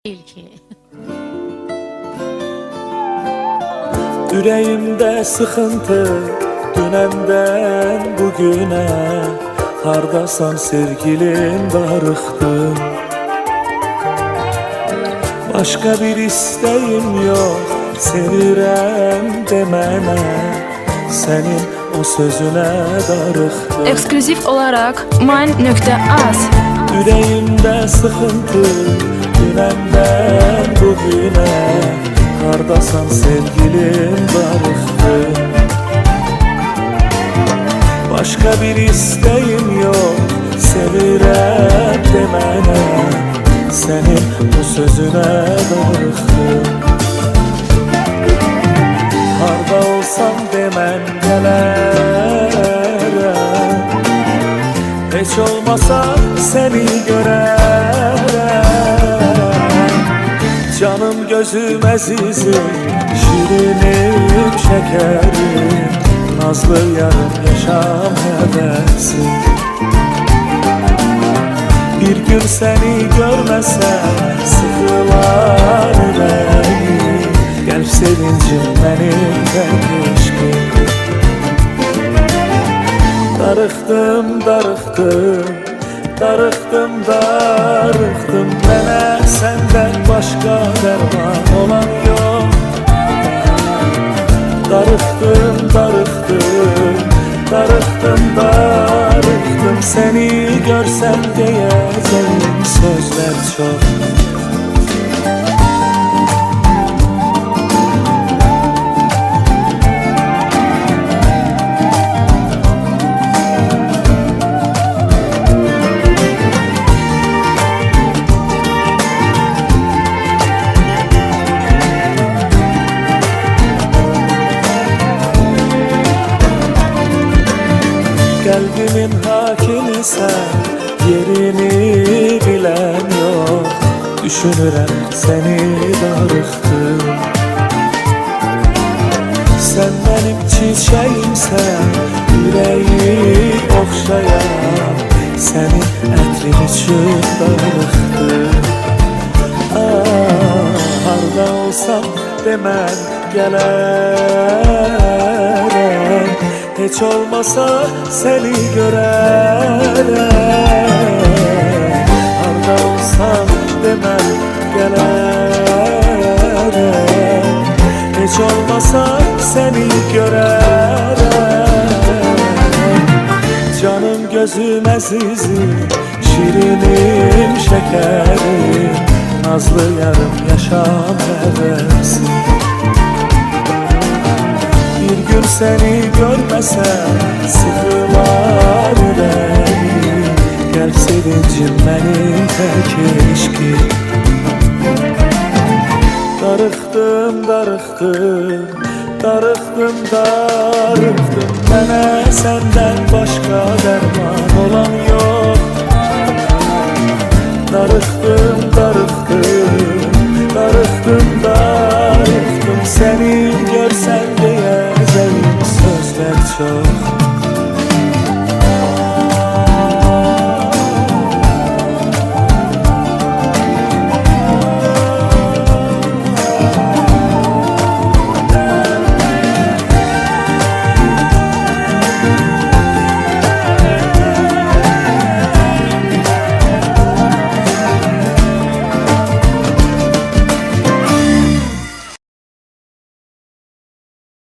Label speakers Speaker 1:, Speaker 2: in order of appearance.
Speaker 1: değil ki.
Speaker 2: Yüreğimde sıkıntı dünenden bugüne. Hardasan sevgilim darıxdım. Başka bir isteğim yok, sevirəm demene. Senin o sözüne darıxdım.
Speaker 3: Ekskluzif olarak mine.az.
Speaker 2: Yüreğimde sıkıntı dünenden bugüne. Hardasan sevgilim darıxdım. Başka bir isteğim yok, sevirəm demene. Senin bu sözüne darıxdım. Harda olsam demən gələrəm. Heç olmasa seni görərəm. Canım gözüm əzizim, şirinim şekerim. Nazlı yarım yaşam həvəsim. Bir gün seni görmesem sıkılar yüreğim. Gəlb sevincim benim tek eşkim. Darıxdım, darıxdım, darıxdım, darıxdım. Mənə səndən başqa dərman olan yok. Darıxdım, darıxdım, darıxdım, darıxdım. Seni görsem diyeceğim sözler çok. Kalbimin hakimi sen, yerini bilen yok. Düşünürəm seni darıxdım. Sen benim çiçeğimsen, yüreği okşayan. Senin ətrin üçün darıxdım. Harda olsam demən gələrəm. Heç olmasa seni görərəm. Harda olsam demən gələrəm. Heç olmasa seni görərəm. Canım gözüm əzizim, şirinim şekerim. Nazlı yarım yaşam həvəsim. Bir gün seni görmesem sıkılar yüreğim. Gəlb sevincim benim tek eşkim. Darıxdım, darıxdım, darıxdım, darıxdım. Mənə səndən başqa dərman olan yok. Darıxdım, darıxdım.